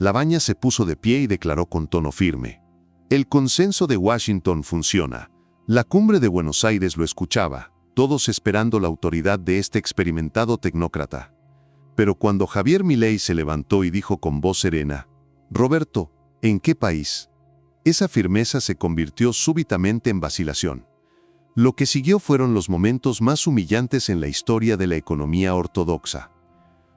Lavagna se puso de pie y declaró con tono firme: «El consenso de Washington funciona». La cumbre de Buenos Aires lo escuchaba, todos esperando la autoridad de este experimentado tecnócrata. Pero cuando Javier Milei se levantó y dijo con voz serena: «Roberto, ¿en qué país?», esa firmeza se convirtió súbitamente en vacilación. Lo que siguió fueron los momentos más humillantes en la historia de la economía ortodoxa.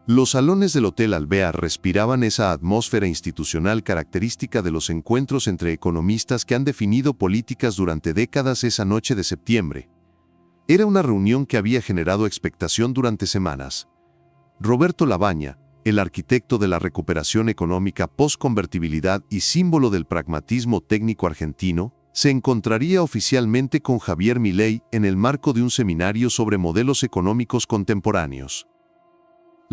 Los salones del Hotel Alvear respiraban esa atmósfera institucional característica de los encuentros entre economistas que han definido políticas durante décadas. Esa noche de septiembre era una reunión que había generado expectación durante semanas. Roberto Lavagna, el arquitecto de la recuperación económica post-convertibilidad y símbolo del pragmatismo técnico argentino, se encontraría oficialmente con Javier Milei en el marco de un seminario sobre modelos económicos contemporáneos.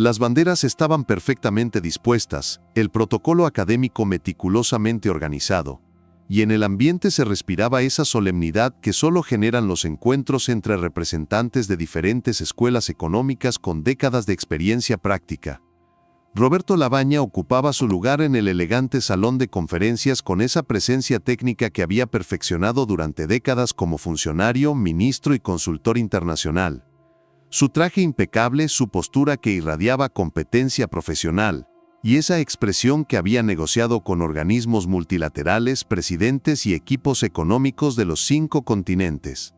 Las banderas estaban perfectamente dispuestas, el protocolo académico meticulosamente organizado, y en el ambiente se respiraba esa solemnidad que solo generan los encuentros entre representantes de diferentes escuelas económicas con décadas de experiencia práctica. Roberto Lavagna ocupaba su lugar en el elegante salón de conferencias con esa presencia técnica que había perfeccionado durante décadas como funcionario, ministro y consultor internacional. Su traje impecable, su postura que irradiaba competencia profesional, y esa expresión que había negociado con organismos multilaterales, presidentes y equipos económicos de los 5 continentes.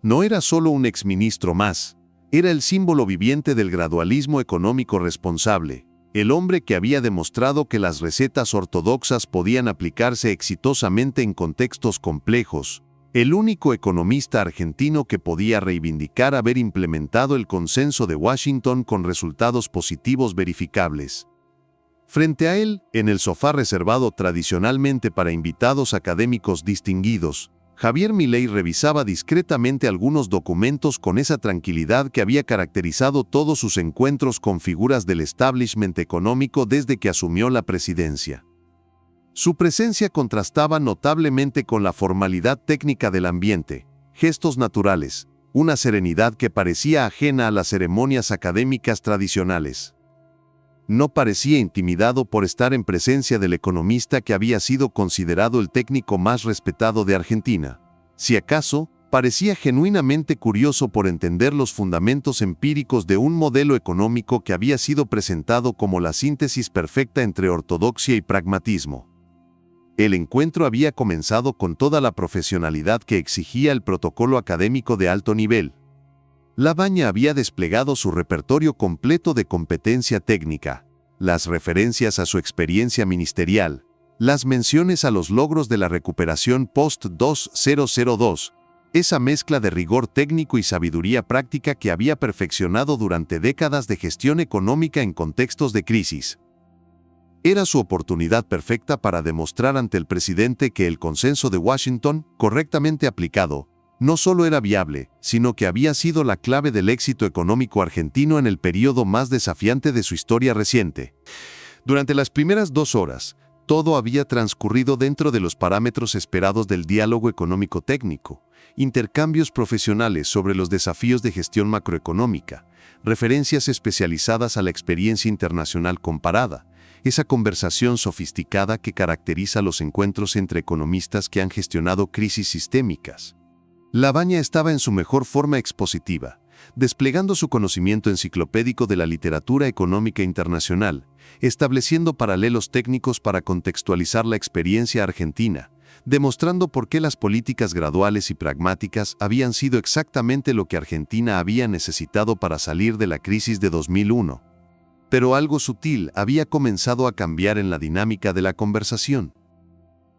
No era solo un exministro más, era el símbolo viviente del gradualismo económico responsable, el hombre que había demostrado que las recetas ortodoxas podían aplicarse exitosamente en contextos complejos, el único economista argentino que podía reivindicar haber implementado el consenso de Washington con resultados positivos verificables. Frente a él, en el sofá reservado tradicionalmente para invitados académicos distinguidos, Javier Milei revisaba discretamente algunos documentos con esa tranquilidad que había caracterizado todos sus encuentros con figuras del establishment económico desde que asumió la presidencia. Su presencia contrastaba notablemente con la formalidad técnica del ambiente, gestos naturales, una serenidad que parecía ajena a las ceremonias académicas tradicionales. No parecía intimidado por estar en presencia del economista que había sido considerado el técnico más respetado de Argentina. Si acaso, parecía genuinamente curioso por entender los fundamentos empíricos de un modelo económico que había sido presentado como la síntesis perfecta entre ortodoxia y pragmatismo. El encuentro había comenzado con toda la profesionalidad que exigía el protocolo académico de alto nivel. Lavagna había desplegado su repertorio completo de competencia técnica, las referencias a su experiencia ministerial, las menciones a los logros de la recuperación post-2002, esa mezcla de rigor técnico y sabiduría práctica que había perfeccionado durante décadas de gestión económica en contextos de crisis. Era su oportunidad perfecta para demostrar ante el presidente que el consenso de Washington, correctamente aplicado, no solo era viable, sino que había sido la clave del éxito económico argentino en el periodo más desafiante de su historia reciente. Durante las primeras 2 horas, todo había transcurrido dentro de los parámetros esperados del diálogo económico técnico, intercambios profesionales sobre los desafíos de gestión macroeconómica, referencias especializadas a la experiencia internacional comparada, esa conversación sofisticada que caracteriza los encuentros entre economistas que han gestionado crisis sistémicas. Lavagna estaba en su mejor forma expositiva, desplegando su conocimiento enciclopédico de la literatura económica internacional, estableciendo paralelos técnicos para contextualizar la experiencia argentina, demostrando por qué las políticas graduales y pragmáticas habían sido exactamente lo que Argentina había necesitado para salir de la crisis de 2001. Pero algo sutil había comenzado a cambiar en la dinámica de la conversación.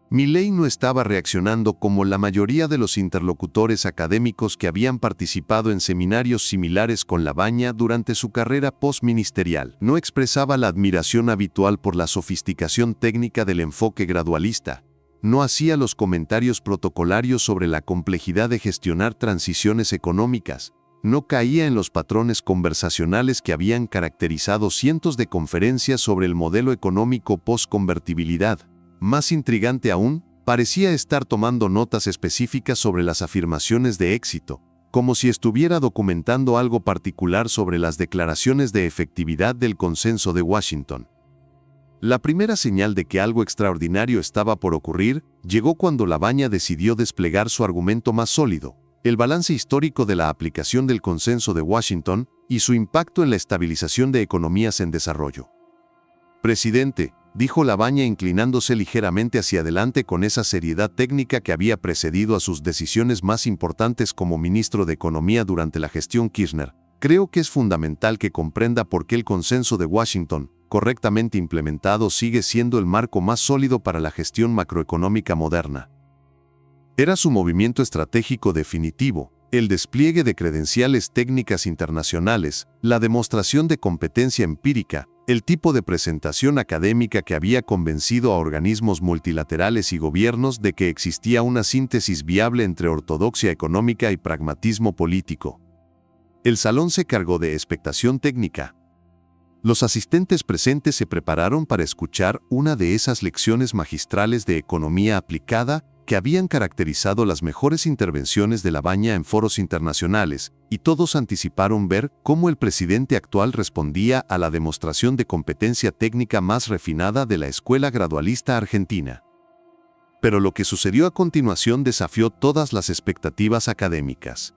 Milei no estaba reaccionando como la mayoría de los interlocutores académicos que habían participado en seminarios similares con Lavagna durante su carrera postministerial. No expresaba la admiración habitual por la sofisticación técnica del enfoque gradualista. No hacía los comentarios protocolarios sobre la complejidad de gestionar transiciones económicas. No caía en los patrones conversacionales que habían caracterizado cientos de conferencias sobre el modelo económico post-convertibilidad. Más intrigante aún, parecía estar tomando notas específicas sobre las afirmaciones de éxito, como si estuviera documentando algo particular sobre las declaraciones de efectividad del consenso de Washington. La primera señal de que algo extraordinario estaba por ocurrir llegó cuando Labaña decidió desplegar su argumento más sólido, el balance histórico de la aplicación del Consenso de Washington y su impacto en la estabilización de economías en desarrollo. Presidente, dijo Labaña inclinándose ligeramente hacia adelante con esa seriedad técnica que había precedido a sus decisiones más importantes como ministro de Economía durante la gestión Kirchner, creo que es fundamental que comprenda por qué el Consenso de Washington, correctamente implementado, sigue siendo el marco más sólido para la gestión macroeconómica moderna. Era su movimiento estratégico definitivo, el despliegue de credenciales técnicas internacionales, la demostración de competencia empírica, el tipo de presentación académica que había convencido a organismos multilaterales y gobiernos de que existía una síntesis viable entre ortodoxia económica y pragmatismo político. El salón se cargó de expectación técnica. Los asistentes presentes se prepararon para escuchar una de esas lecciones magistrales de economía aplicada que habían caracterizado las mejores intervenciones de Labaña en foros internacionales, y todos anticiparon ver cómo el presidente actual respondía a la demostración de competencia técnica más refinada de la escuela gradualista argentina. Pero lo que sucedió a continuación desafió todas las expectativas académicas.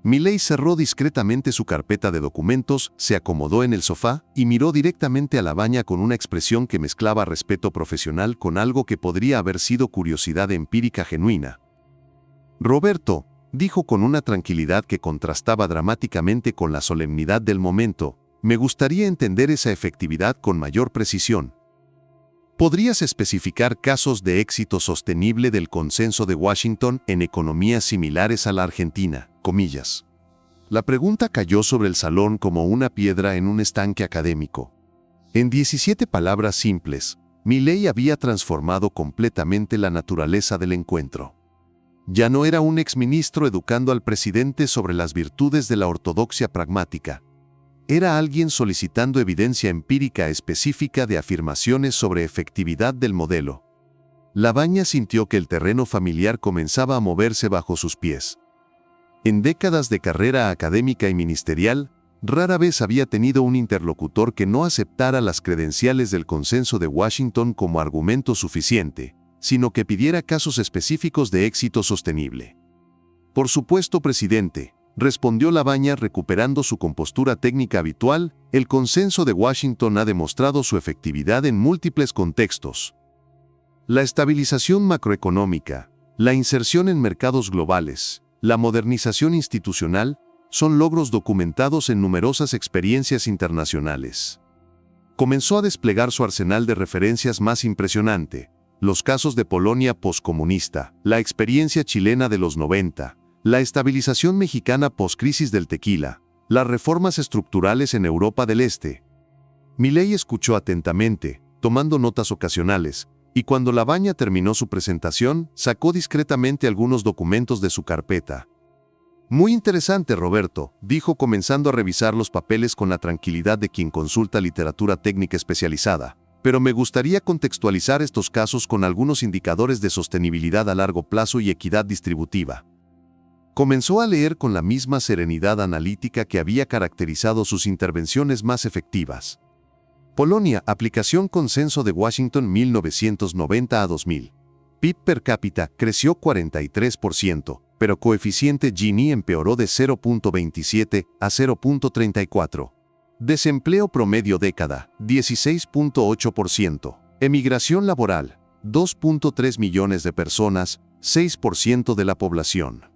Milei cerró discretamente su carpeta de documentos, se acomodó en el sofá y miró directamente a Labaña con una expresión que mezclaba respeto profesional con algo que podría haber sido curiosidad empírica genuina. Roberto, dijo con una tranquilidad que contrastaba dramáticamente con la solemnidad del momento, me gustaría entender esa efectividad con mayor precisión. ¿Podrías especificar casos de éxito sostenible del Consenso de Washington en economías similares a la Argentina? Comillas. La pregunta cayó sobre el salón como una piedra en un estanque académico. En 17 palabras simples, Milei había transformado completamente la naturaleza del encuentro. Ya no era un exministro educando al presidente sobre las virtudes de la ortodoxia pragmática. Era alguien solicitando evidencia empírica específica de afirmaciones sobre efectividad del modelo. Labaña sintió que el terreno familiar comenzaba a moverse bajo sus pies. En décadas de carrera académica y ministerial, rara vez había tenido un interlocutor que no aceptara las credenciales del Consenso de Washington como argumento suficiente, sino que pidiera casos específicos de éxito sostenible. Por supuesto, presidente, respondió Labaña recuperando su compostura técnica habitual, el Consenso de Washington ha demostrado su efectividad en múltiples contextos. La estabilización macroeconómica, la inserción en mercados globales, la modernización institucional, son logros documentados en numerosas experiencias internacionales. Comenzó a desplegar su arsenal de referencias más impresionante, los casos de Polonia poscomunista, la experiencia chilena de los 90, la estabilización mexicana poscrisis del tequila, las reformas estructurales en Europa del Este. Milei escuchó atentamente, tomando notas ocasionales, y cuando Labaña terminó su presentación, sacó discretamente algunos documentos de su carpeta. Muy interesante, Roberto, dijo comenzando a revisar los papeles con la tranquilidad de quien consulta literatura técnica especializada, pero me gustaría contextualizar estos casos con algunos indicadores de sostenibilidad a largo plazo y equidad distributiva. Comenzó a leer con la misma serenidad analítica que había caracterizado sus intervenciones más efectivas. Polonia, aplicación Consenso de Washington 1990 a 2000. PIB per cápita creció 43%, pero coeficiente Gini empeoró de 0.27 a 0.34. Desempleo promedio década, 16.8%. Emigración laboral, 2.3 millones de personas, 6% de la población.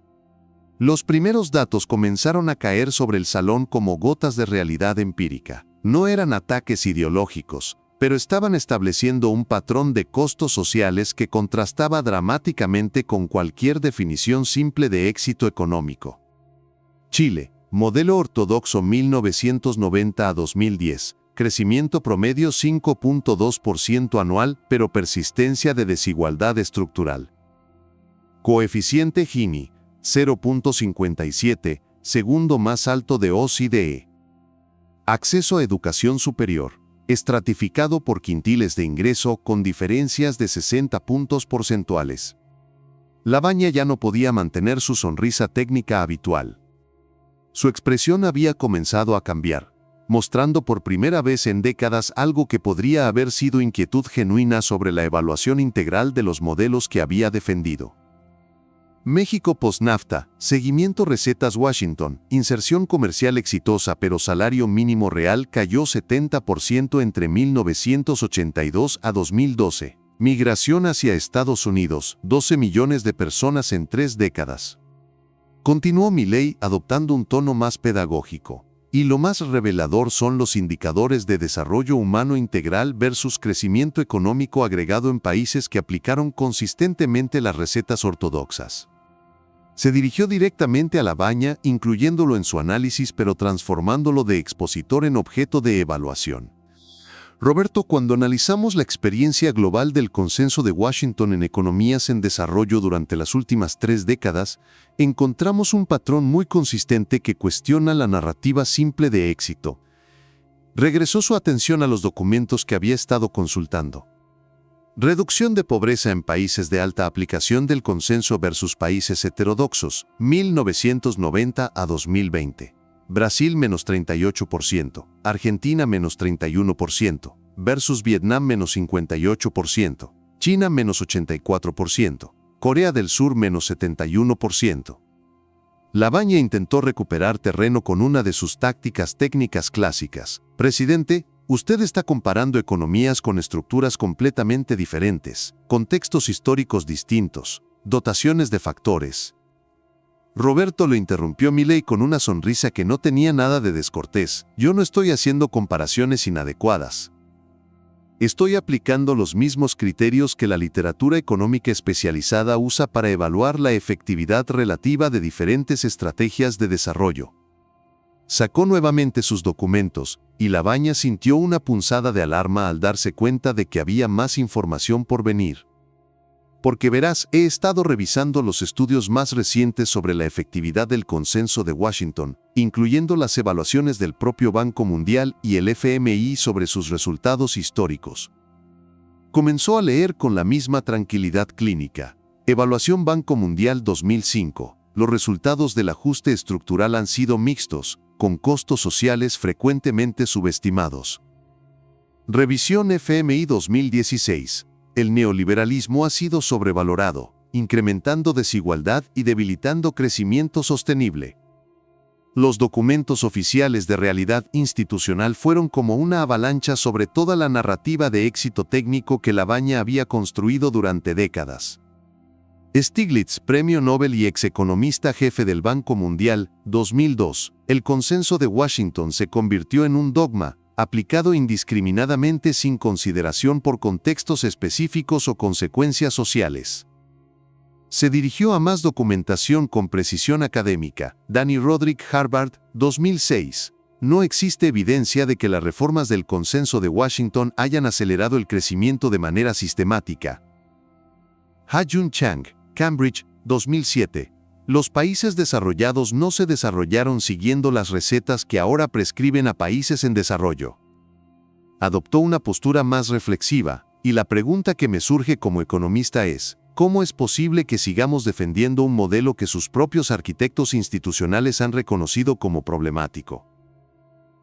Los primeros datos comenzaron a caer sobre el salón como gotas de realidad empírica. No eran ataques ideológicos, pero estaban estableciendo un patrón de costos sociales que contrastaba dramáticamente con cualquier definición simple de éxito económico. Chile, modelo ortodoxo 1990 a 2010, crecimiento promedio 5.2% anual, pero persistencia de desigualdad estructural. Coeficiente Gini, 0.57, segundo más alto de OCDE. Acceso a educación superior, estratificado por quintiles de ingreso con diferencias de 60 puntos porcentuales. Labaña ya no podía mantener su sonrisa técnica habitual. Su expresión había comenzado a cambiar. mostrando por primera vez en décadas algo que podría haber sido inquietud genuina sobre la evaluación integral de los modelos que había defendido. México post-NAFTA, seguimiento recetas Washington, inserción comercial exitosa pero salario mínimo real cayó 70% entre 1982 a 2012. Migración hacia Estados Unidos, 12 millones de personas en 3 décadas. Continuó Milei adoptando un tono más pedagógico. Y lo más revelador son los indicadores de desarrollo humano integral versus crecimiento económico agregado en países que aplicaron consistentemente las recetas ortodoxas. Se dirigió directamente a Lavagna, incluyéndolo en su análisis pero transformándolo de expositor en objeto de evaluación. Roberto, cuando analizamos la experiencia global del consenso de Washington en economías en desarrollo durante las últimas 3 décadas, encontramos un patrón muy consistente que cuestiona la narrativa simple de éxito. Regresó su atención a los documentos que había estado consultando. Reducción de pobreza en países de alta aplicación del consenso versus países heterodoxos, 1990 a 2020. Brasil menos 38%, Argentina menos 31%, versus Vietnam menos 58%, China menos 84%, Corea del Sur menos 71%. Lavagna intentó recuperar terreno con una de sus tácticas técnicas clásicas. Presidente, usted está comparando economías con estructuras completamente diferentes, contextos históricos distintos, dotaciones de factores. Roberto lo interrumpió Milei con una sonrisa que no tenía nada de descortés. Yo no estoy haciendo comparaciones inadecuadas. Estoy aplicando los mismos criterios que la literatura económica especializada usa para evaluar la efectividad relativa de diferentes estrategias de desarrollo. Sacó nuevamente sus documentos, y Lavagna sintió una punzada de alarma al darse cuenta de que había más información por venir. Porque verás, he estado revisando los estudios más recientes sobre la efectividad del consenso de Washington, incluyendo las evaluaciones del propio Banco Mundial y el FMI sobre sus resultados históricos. Comenzó a leer con la misma tranquilidad clínica. Evaluación Banco Mundial 2005. Los resultados del ajuste estructural han sido mixtos, con costos sociales frecuentemente subestimados. Revisión FMI 2016. El neoliberalismo ha sido sobrevalorado, incrementando desigualdad y debilitando crecimiento sostenible. Los documentos oficiales de realidad institucional fueron como una avalancha sobre toda la narrativa de éxito técnico que Lavagna había construido durante décadas. Stiglitz, Premio Nobel y execonomista jefe del Banco Mundial, 2002. El consenso de Washington se convirtió en un dogma, aplicado indiscriminadamente sin consideración por contextos específicos o consecuencias sociales. Se dirigió a más documentación con precisión académica. Danny Roderick, Harvard, 2006. No existe evidencia de que las reformas del consenso de Washington hayan acelerado el crecimiento de manera sistemática. Ha-Joon Chang, Cambridge, 2007. Los países desarrollados no se desarrollaron siguiendo las recetas que ahora prescriben a países en desarrollo. Adoptó una postura más reflexiva, y la pregunta que me surge como economista es, ¿cómo es posible que sigamos defendiendo un modelo que sus propios arquitectos institucionales han reconocido como problemático?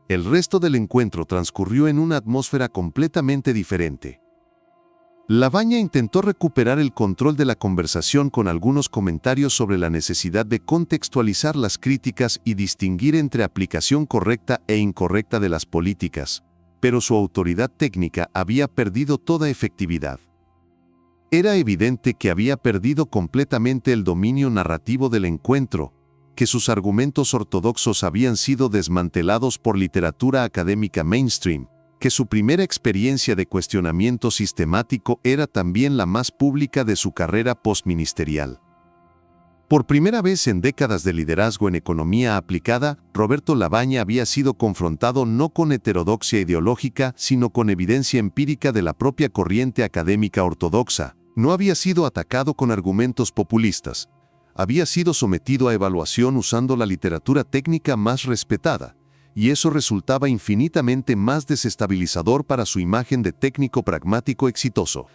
El resto del encuentro transcurrió en una atmósfera completamente diferente. Lavagna intentó recuperar el control de la conversación con algunos comentarios sobre la necesidad de contextualizar las críticas y distinguir entre aplicación correcta e incorrecta de las políticas, pero su autoridad técnica había perdido toda efectividad. Era evidente que había perdido completamente el dominio narrativo del encuentro, que sus argumentos ortodoxos habían sido desmantelados por literatura académica mainstream, que su primera experiencia de cuestionamiento sistemático era también la más pública de su carrera postministerial. Por primera vez en décadas de liderazgo en economía aplicada, Roberto Lavagna había sido confrontado no con heterodoxia ideológica, sino con evidencia empírica de la propia corriente académica ortodoxa. No había sido atacado con argumentos populistas. Había sido sometido a evaluación usando la literatura técnica más respetada, y eso resultaba infinitamente más desestabilizador para su imagen de técnico pragmático exitoso.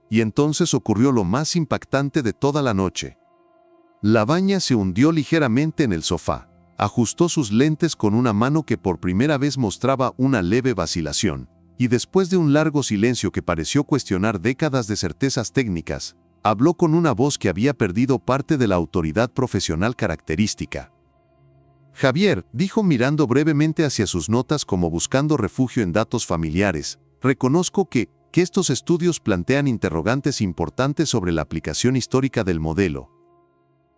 Y entonces ocurrió lo más impactante de toda la noche. Lavagna se hundió ligeramente en el sofá. Ajustó sus lentes con una mano que por primera vez mostraba una leve vacilación, y después de un largo silencio que pareció cuestionar décadas de certezas técnicas, habló con una voz que había perdido parte de la autoridad profesional característica. Javier, dijo mirando brevemente hacia sus notas como buscando refugio en datos familiares, reconozco que estos estudios plantean interrogantes importantes sobre la aplicación histórica del modelo.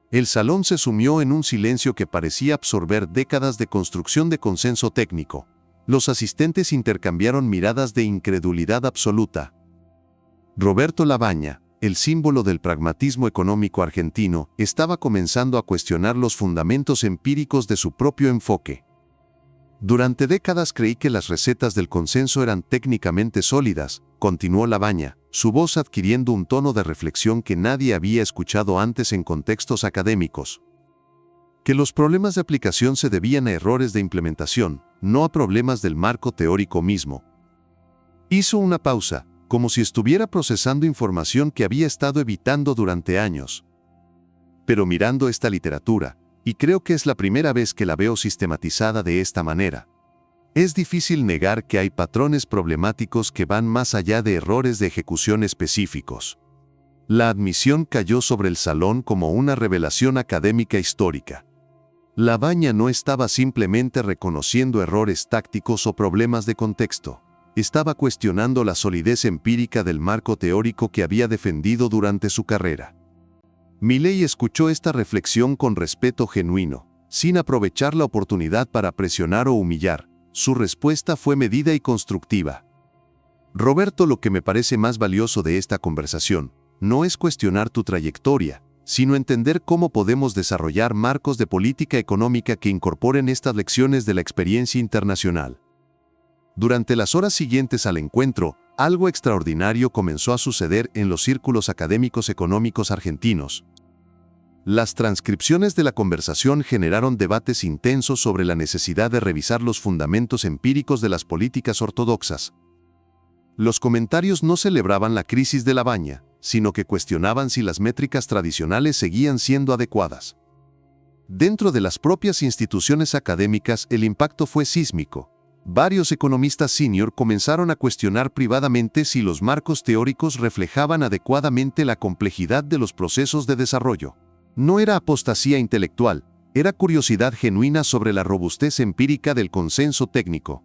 El salón se sumió en un silencio que parecía absorber décadas de construcción de consenso técnico. Los asistentes intercambiaron miradas de incredulidad absoluta. Roberto Labaña, el símbolo del pragmatismo económico argentino, estaba comenzando a cuestionar los fundamentos empíricos de su propio enfoque. Durante décadas creí que las recetas del consenso eran técnicamente sólidas, continuó Labaña, su voz adquiriendo un tono de reflexión que nadie había escuchado antes en contextos académicos. Que los problemas de aplicación se debían a errores de implementación, no a problemas del marco teórico mismo. Hizo una pausa, como si estuviera procesando información que había estado evitando durante años. Pero mirando esta literatura, y creo que es la primera vez que la veo sistematizada de esta manera, es difícil negar que hay patrones problemáticos que van más allá de errores de ejecución específicos. La admisión cayó sobre el salón como una revelación académica histórica. Labaña no estaba simplemente reconociendo errores tácticos o problemas de contexto. Estaba cuestionando la solidez empírica del marco teórico que había defendido durante su carrera. Milei escuchó esta reflexión con respeto genuino, sin aprovechar la oportunidad para presionar o humillar. Su respuesta fue medida y constructiva. Roberto, lo que me parece más valioso de esta conversación, no es cuestionar tu trayectoria, sino entender cómo podemos desarrollar marcos de política económica que incorporen estas lecciones de la experiencia internacional. Durante las horas siguientes al encuentro, algo extraordinario comenzó a suceder en los círculos académicos económicos argentinos. Las transcripciones de la conversación generaron debates intensos sobre la necesidad de revisar los fundamentos empíricos de las políticas ortodoxas. Los comentarios no celebraban la crisis de Labaña, sino que cuestionaban si las métricas tradicionales seguían siendo adecuadas. Dentro de las propias instituciones académicas, el impacto fue sísmico. Varios economistas senior comenzaron a cuestionar privadamente si los marcos teóricos reflejaban adecuadamente la complejidad de los procesos de desarrollo. No era apostasía intelectual, era curiosidad genuina sobre la robustez empírica del consenso técnico.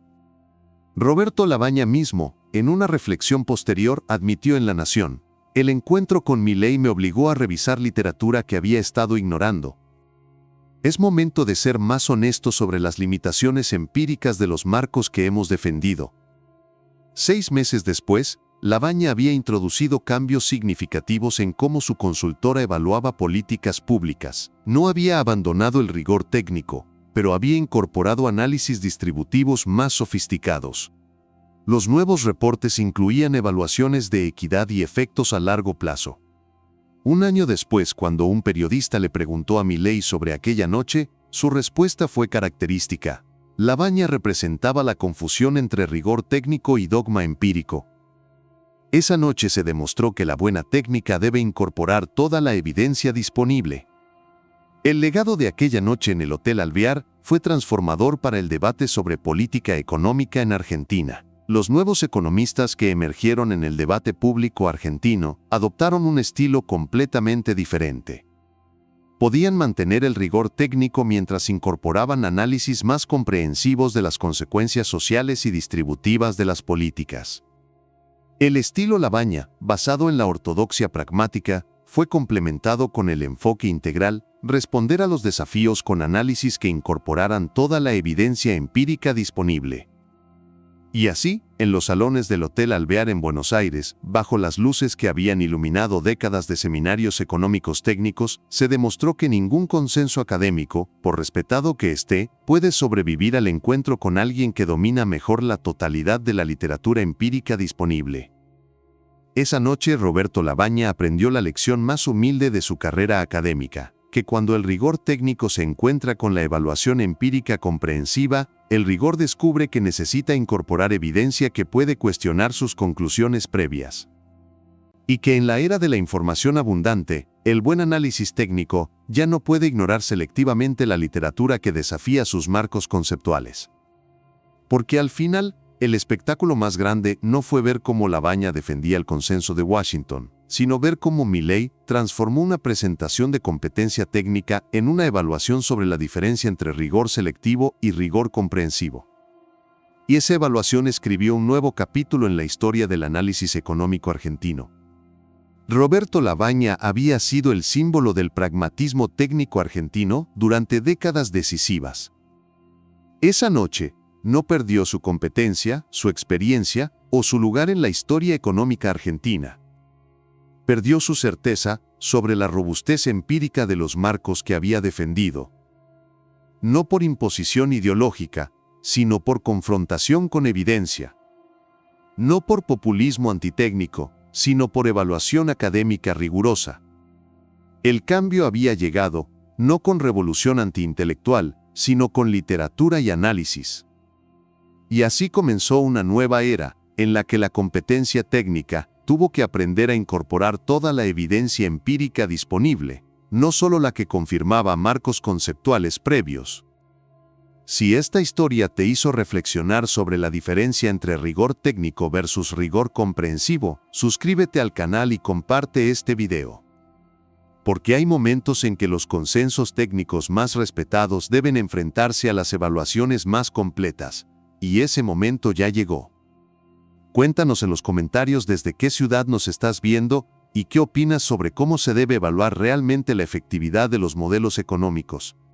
Roberto Labaña mismo, en una reflexión posterior, admitió en La Nación: el encuentro con Milei me obligó a revisar literatura que había estado ignorando. Es momento de ser más honestos sobre las limitaciones empíricas de los marcos que hemos defendido. 6 meses después, Labaña había introducido cambios significativos en cómo su consultora evaluaba políticas públicas. No había abandonado el rigor técnico, pero había incorporado análisis distributivos más sofisticados. Los nuevos reportes incluían evaluaciones de equidad y efectos a largo plazo. Un año después, cuando un periodista le preguntó a Milei sobre aquella noche, su respuesta fue característica. Labaña representaba la confusión entre rigor técnico y dogma empírico. Esa noche se demostró que la buena técnica debe incorporar toda la evidencia disponible. El legado de aquella noche en el Hotel Alvear fue transformador para el debate sobre política económica en Argentina. Los nuevos economistas que emergieron en el debate público argentino adoptaron un estilo completamente diferente. Podían mantener el rigor técnico mientras incorporaban análisis más comprensivos de las consecuencias sociales y distributivas de las políticas. El estilo Labaña, basado en la ortodoxia pragmática, fue complementado con el enfoque integral, responder a los desafíos con análisis que incorporaran toda la evidencia empírica disponible. Y así, en los salones del Hotel Alvear en Buenos Aires, bajo las luces que habían iluminado décadas de seminarios económicos técnicos, se demostró que ningún consenso académico, por respetado que esté, puede sobrevivir al encuentro con alguien que domina mejor la totalidad de la literatura empírica disponible. Esa noche Roberto Labaña aprendió la lección más humilde de su carrera académica, que cuando el rigor técnico se encuentra con la evaluación empírica comprensiva, el rigor descubre que necesita incorporar evidencia que puede cuestionar sus conclusiones previas. Y que en la era de la información abundante, el buen análisis técnico ya no puede ignorar selectivamente la literatura que desafía sus marcos conceptuales. Porque al final, el espectáculo más grande no fue ver cómo Lavagna defendía el consenso de Washington, sino ver cómo Milley transformó una presentación de competencia técnica en una evaluación sobre la diferencia entre rigor selectivo y rigor comprensivo. Y esa evaluación escribió un nuevo capítulo en la historia del análisis económico argentino. Roberto Lavagna había sido el símbolo del pragmatismo técnico argentino durante décadas decisivas. Esa noche, no perdió su competencia, su experiencia o su lugar en la historia económica argentina. Perdió su certeza sobre la robustez empírica de los marcos que había defendido. No por imposición ideológica, sino por confrontación con evidencia. No por populismo antitécnico, sino por evaluación académica rigurosa. El cambio había llegado, no con revolución antiintelectual, sino con literatura y análisis. Y así comenzó una nueva era, en la que la competencia técnica tuvo que aprender a incorporar toda la evidencia empírica disponible, no solo la que confirmaba marcos conceptuales previos. Si esta historia te hizo reflexionar sobre la diferencia entre rigor técnico versus rigor comprensivo, suscríbete al canal y comparte este video. Porque hay momentos en que los consensos técnicos más respetados deben enfrentarse a las evaluaciones más completas, y ese momento ya llegó. Cuéntanos en los comentarios desde qué ciudad nos estás viendo y qué opinas sobre cómo se debe evaluar realmente la efectividad de los modelos económicos.